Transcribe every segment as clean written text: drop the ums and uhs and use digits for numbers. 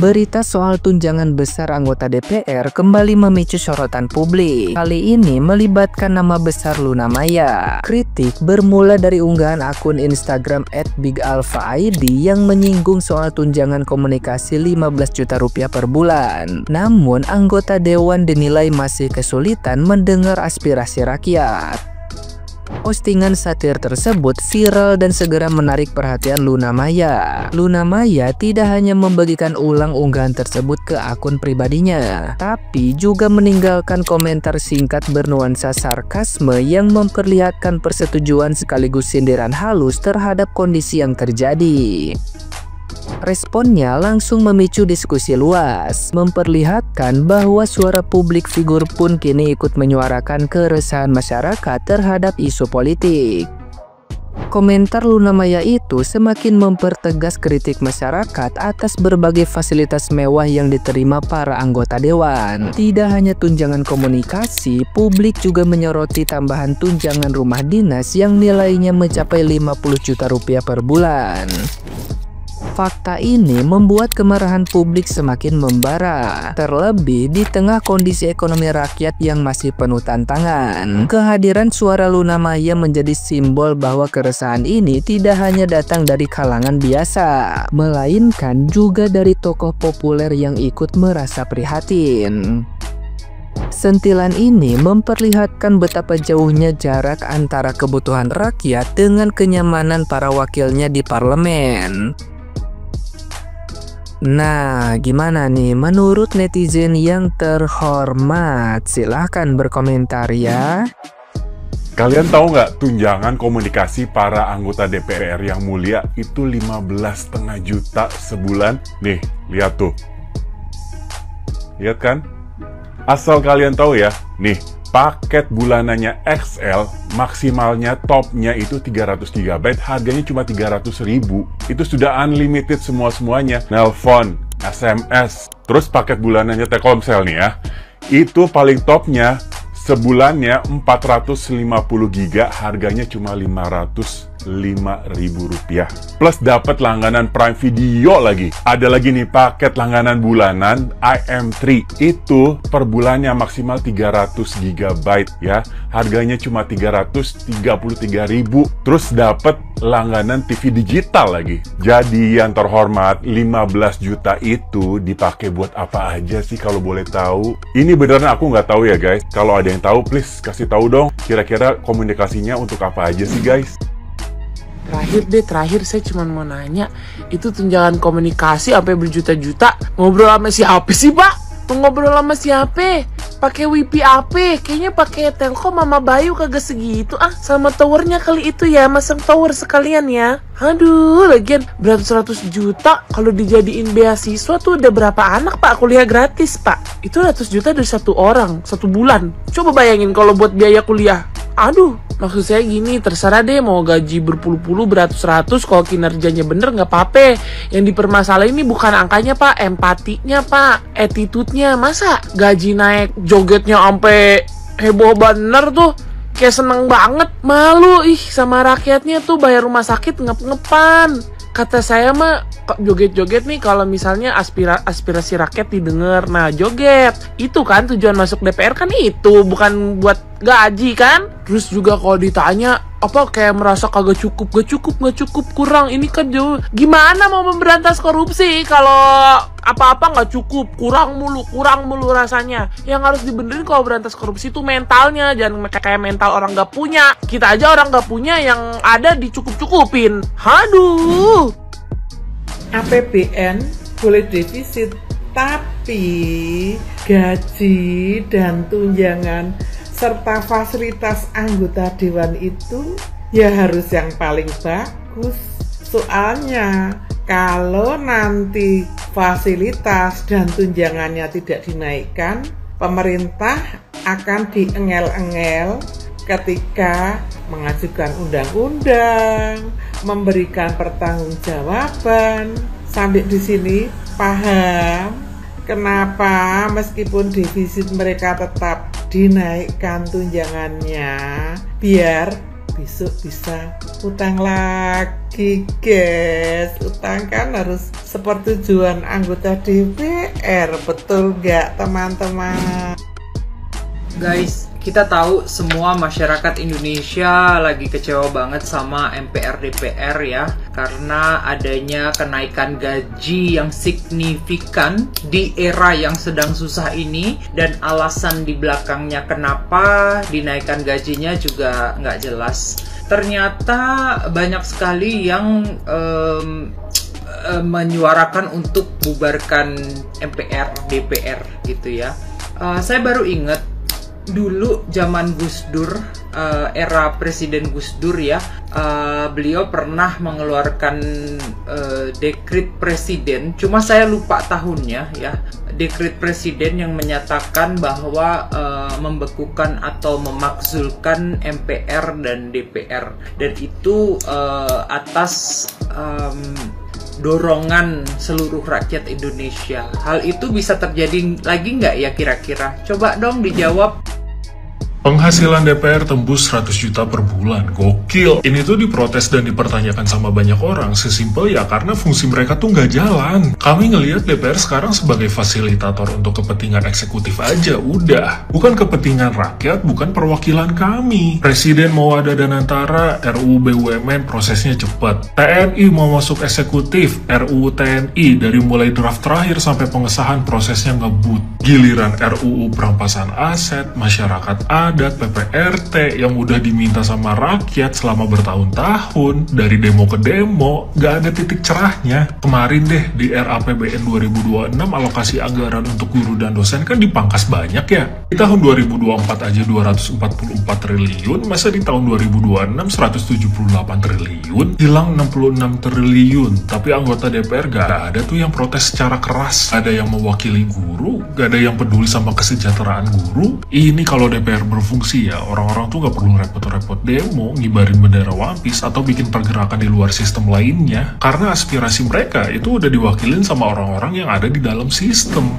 Berita soal tunjangan besar anggota DPR kembali memicu sorotan publik. Kali ini melibatkan nama besar Luna Maya. Kritik bermula dari unggahan akun Instagram @bigalfaid yang menyinggung soal tunjangan komunikasi 15 juta rupiah per bulan. Namun anggota dewan dinilai masih kesulitan mendengar aspirasi rakyat. Postingan satir tersebut viral dan segera menarik perhatian Luna Maya. Luna Maya tidak hanya membagikan ulang unggahan tersebut ke akun pribadinya, tapi juga meninggalkan komentar singkat bernuansa sarkasme yang memperlihatkan persetujuan sekaligus sindiran halus terhadap kondisi yang terjadi. Responnya langsung memicu diskusi luas, memperlihatkan bahwa suara publik figur pun kini ikut menyuarakan keresahan masyarakat terhadap isu politik. Komentar Luna Maya itu semakin mempertegas kritik masyarakat atas berbagai fasilitas mewah yang diterima para anggota dewan. Tidak hanya tunjangan komunikasi, publik juga menyoroti tambahan tunjangan rumah dinas yang nilainya mencapai 50 juta rupiah per bulan. Fakta ini membuat kemarahan publik semakin membara, terlebih di tengah kondisi ekonomi rakyat yang masih penuh tantangan. Kehadiran suara Luna Maya menjadi simbol bahwa keresahan ini tidak hanya datang dari kalangan biasa, melainkan juga dari tokoh populer yang ikut merasa prihatin. Sentilan ini memperlihatkan betapa jauhnya jarak antara kebutuhan rakyat dengan kenyamanan para wakilnya di parlemen. Nah, gimana nih menurut netizen yang terhormat? Silahkan berkomentar ya. Kalian tahu nggak tunjangan komunikasi para anggota DPR yang mulia itu 15,5 juta sebulan? Nih, lihat tuh. Lihat kan? Asal kalian tahu ya, nih paket bulanannya XL maksimalnya topnya itu 300 GB, harganya cuma 300.000. Itu sudah unlimited semuanya, nelpon, SMS. Terus paket bulanannya Telkomsel nih ya, itu paling topnya sebulannya 450 GB, harganya cuma 505.000 rupiah. Plus dapat langganan Prime Video lagi. Ada lagi nih paket langganan bulanan IM3. Itu per bulannya maksimal 300 GB ya. Harganya cuma 333.000. Terus dapat langganan TV digital lagi. Jadi yang terhormat, 15 juta itu dipakai buat apa aja sih kalau boleh tahu? Ini beneran aku nggak tahu ya guys. Kalau ada yang tahu, please kasih tahu dong. Kira-kira komunikasinya untuk apa aja sih guys? Terakhir saya cuma mau nanya, itu tunjangan komunikasi sampai berjuta-juta, ngobrol sama siapa sih pak? Ngobrol sama siapa? Pakai WiFi apa? Kayaknya pakai Telkom sama Bayu kagak segitu ah. Sama towernya kali itu ya, masang tower sekalian ya. Aduh, lagian beratus-ratus juta kalau dijadiin beasiswa tuh udah berapa anak pak kuliah gratis pak? Itu ratus juta dari satu orang, satu bulan. Coba bayangin kalau buat biaya kuliah. Aduh, maksud saya gini, terserah deh mau gaji berpuluh-puluh, beratus-ratus, kalau kinerjanya bener nggak apa-apa. Yang dipermasalahin ini bukan angkanya pak, empatinya pak, attitude-nya. Masa gaji naik, jogetnya sampai heboh bener tuh, kayak seneng banget. Malu ih sama rakyatnya tuh bayar rumah sakit ngep-ngepan. Kata saya mah joget-joget nih kalau misalnya aspirasi rakyat didengar. Nah joget itu kan tujuan masuk DPR kan, itu bukan buat gaji kan. Terus juga kalau ditanya apa kayak merasa kagak cukup, gak cukup, kurang. Ini kan jauh. Gimana mau memberantas korupsi kalau apa-apa nggak cukup, kurang mulu rasanya. Yang harus dibenerin kalau berantas korupsi itu mentalnya, jangan kayak mental orang nggak punya. Kita aja orang nggak punya, yang ada dicukup-cukupin. Aduh. APBN boleh defisit, tapi gaji dan tunjangan serta fasilitas anggota dewan itu ya harus yang paling bagus. Soalnya kalau nanti fasilitas dan tunjangannya tidak dinaikkan, pemerintah akan diengel-engel ketika mengajukan undang-undang, memberikan pertanggungjawaban. Sampai di sini paham kenapa meskipun defisit mereka tetap dinaikkan tunjangannya, biar besok bisa utang lagi guys, Sedangkan harus sepertujuan anggota DPR, betul nggak teman-teman? Guys, kita tahu semua masyarakat Indonesia lagi kecewa banget sama MPR DPR ya, karena adanya kenaikan gaji yang signifikan di era yang sedang susah ini, dan alasan di belakangnya kenapa dinaikkan gajinya juga nggak jelas. Ternyata banyak sekali yang menyuarakan untuk bubarkan MPR DPR gitu ya. Saya baru ingat dulu zaman Gus Dur, era Presiden Gus Dur ya, beliau pernah mengeluarkan dekret presiden, cuma saya lupa tahunnya ya, dekret presiden yang menyatakan bahwa membekukan atau memakzulkan MPR dan DPR, dan itu atas dorongan seluruh rakyat Indonesia. Hal itu bisa terjadi lagi nggak ya kira-kira? Coba dong dijawab. Penghasilan DPR tembus 100 juta per bulan, gokil. Ini tuh diprotes dan dipertanyakan sama banyak orang, sesimpel ya karena fungsi mereka tuh nggak jalan. Kami ngelihat DPR sekarang sebagai fasilitator untuk kepentingan eksekutif aja, udah. Bukan kepentingan rakyat, bukan perwakilan kami. Presiden mau ada dan antara, RUU BUMN prosesnya cepat. TNI mau masuk eksekutif, RUU TNI dari mulai draft terakhir sampai pengesahan prosesnya ngebut. Giliran RUU perampasan aset, masyarakat adat, PPRT yang udah diminta sama rakyat selama bertahun-tahun, dari demo ke demo, nggak ada titik cerahnya. Kemarin deh di RAPBN 2026 alokasi anggaran untuk guru dan dosen kan dipangkas banyak ya. Di tahun 2024 aja 244 triliun, masa di tahun 2026 178 triliun? Hilang 66 triliun, tapi anggota DPR gak ada tuh yang protes secara keras. Gak ada yang mewakili guru, gak ada yang peduli sama kesejahteraan guru. Ini kalau DPR berfungsi ya, orang-orang tuh gak perlu repot-repot demo, ngibarin bendera One Piece, atau bikin pergerakan di luar sistem lainnya. Karena aspirasi mereka itu udah diwakilin sama orang-orang yang ada di dalam sistem.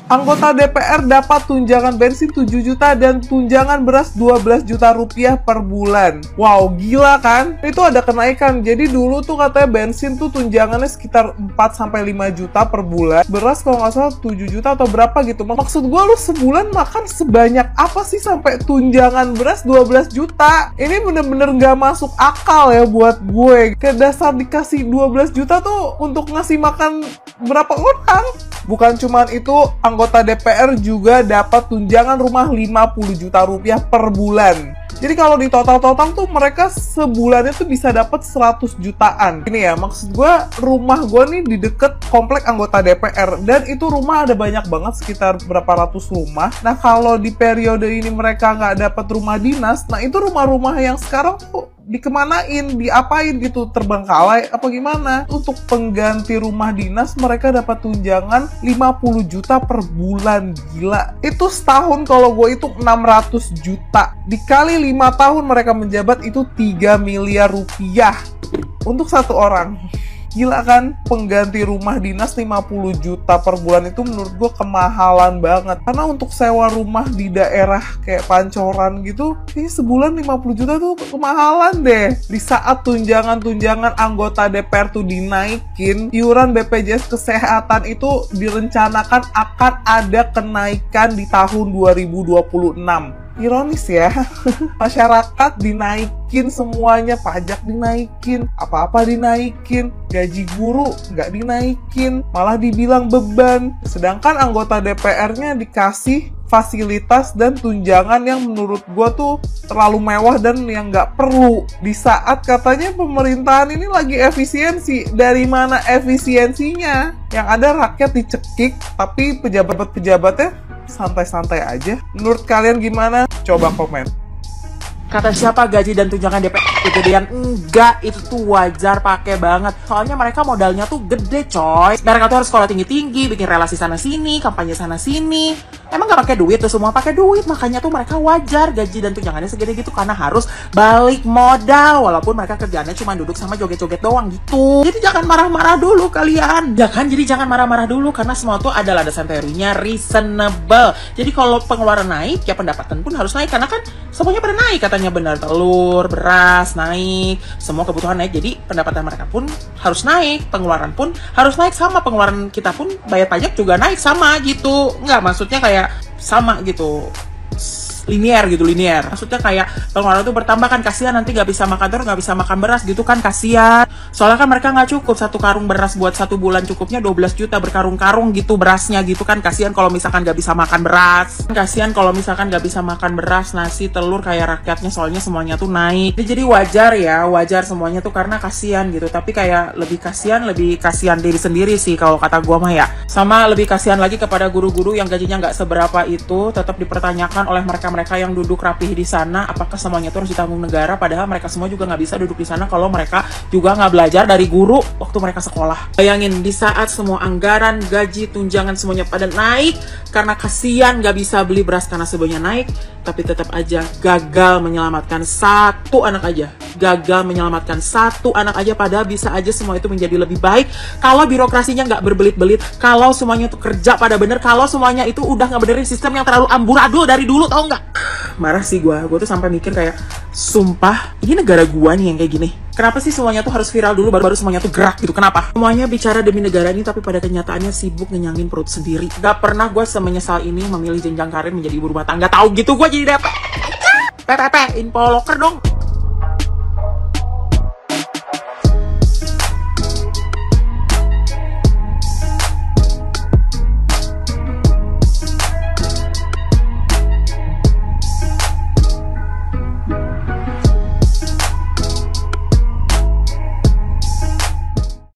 Anggota DPR dapat tunjangan bensin 7 juta dan tunjangan beras 12 juta rupiah per bulan. Wow, gila kan? Itu ada kenaikan. Jadi dulu tuh katanya bensin tuh tunjangannya sekitar 4-5 juta per bulan. Beras kalau nggak salah 7 juta atau berapa gitu. Maksud gue lu sebulan makan sebanyak apa sih sampai tunjangan beras 12 juta? Ini bener-bener nggak masuk akal ya buat gue. Ke dasar dikasih 12 juta tuh untuk ngasih makan berapa orang? Bukan cuman itu, anggota DPR juga dapat tunjangan rumah 50 juta rupiah per bulan. Jadi kalau di total-total tuh mereka sebulannya tuh bisa dapat 100 jutaan. Ini ya, maksud gue rumah gue nih di deket komplek anggota DPR. Dan itu rumah ada banyak banget, sekitar berapa ratus rumah. Nah kalau di periode ini mereka nggak dapat rumah dinas, nah itu rumah-rumah yang sekarang tuh dikemanain, diapain gitu, terbengkalai apa gimana. Untuk pengganti rumah dinas mereka dapat tunjangan 50 juta per bulan. Gila, itu setahun kalau gue itu 600 juta dikali 5 tahun mereka menjabat itu 3 miliar rupiah untuk satu orang. Gila kan, pengganti rumah dinas 50 juta per bulan itu menurut gue kemahalan banget. Karena untuk sewa rumah di daerah kayak Pancoran gitu, ini sebulan 50 juta tuh kemahalan deh. Di saat tunjangan-tunjangan anggota DPR tuh dinaikin, iuran BPJS Kesehatan itu direncanakan akan ada kenaikan di tahun 2026. Ironis ya, masyarakat dinaikin semuanya, pajak dinaikin, apa-apa dinaikin, gaji guru nggak dinaikin, malah dibilang beban. Sedangkan anggota DPR-nya dikasih fasilitas dan tunjangan yang menurut gue tuh terlalu mewah dan yang nggak perlu. Di saat katanya pemerintahan ini lagi efisiensi, dari mana efisiensinya? Yang ada rakyat dicekik, tapi pejabat-pejabatnya santai-santai aja. Menurut kalian gimana? Coba komen. Kata siapa gaji dan tunjangan DPR kegedean? Enggak, itu tuh wajar pakai banget. Soalnya mereka modalnya tuh gede coy. Mereka tuh harus sekolah tinggi-tinggi, bikin relasi sana-sini, kampanye sana-sini. emang gak pakai duit tuh, semua pakai duit. Makanya tuh mereka wajar gaji dan tunjangannya segede gitu, karena harus balik modal. Walaupun mereka kerjaannya cuma duduk sama joget-joget doang gitu. Jadi jangan marah-marah dulu kalian. Ya kan, jadi jangan marah-marah dulu, karena semua tuh ada landasan teorinya reasonable. Jadi kalau pengeluaran naik, ya pendapatan pun harus naik. Karena kan semuanya pada naik katanya, benar. Telur, beras naik, semua kebutuhan naik. Jadi pendapatan mereka pun harus naik, pengeluaran pun harus naik sama. Pengeluaran kita pun bayar pajak juga naik sama gitu. Enggak, maksudnya kayak sama gitu, linear gitu, linear. Maksudnya kayak pengeluaran tuh bertambah kan, kasihan nanti nggak bisa makan telur, nggak bisa makan beras gitu kan, kasihan. Soalnya kan mereka nggak cukup, satu karung beras buat 1 bulan cukupnya 12 juta berkarung-karung gitu berasnya gitu kan, kasihan kalau misalkan nggak bisa makan beras. Kasihan kalau misalkan nggak bisa makan beras, nasi, telur kayak rakyatnya, soalnya semuanya tuh naik. Jadi wajar ya, wajar semuanya tuh karena kasihan gitu. Tapi kayak lebih kasihan diri sendiri sih kalau kata gua mah ya. Sama lebih kasihan lagi kepada guru-guru yang gajinya nggak seberapa itu, tetap dipertanyakan oleh mereka yang duduk rapih di sana, apakah semuanya itu harus ditanggung negara, padahal mereka semua juga nggak bisa duduk di sana kalau mereka juga nggak belajar dari guru waktu mereka sekolah. Bayangin, di saat semua anggaran, gaji, tunjangan semuanya pada naik, karena kasihan nggak bisa beli beras karena semuanya naik, tapi tetap aja gagal menyelamatkan satu anak aja. Gagal menyelamatkan satu anak aja, padahal bisa aja semua itu menjadi lebih baik kalau birokrasinya nggak berbelit-belit, kalau semuanya tuh kerja pada bener, kalau semuanya itu udah nggak benerin sistem yang terlalu amburadul dari dulu, tau nggak? Marah sih gue tuh sampai mikir kayak, sumpah, ini negara gua nih yang kayak gini. Kenapa sih semuanya tuh harus viral dulu baru semuanya tuh gerak gitu? Kenapa? Semuanya bicara demi negara ini, tapi pada kenyataannya sibuk ngenyangin perut sendiri. Gak pernah gue semenyesal ini memilih jenjang karir menjadi ibu rumah tangga. Tahu gitu gue jadi DP. PPP, info loker dong.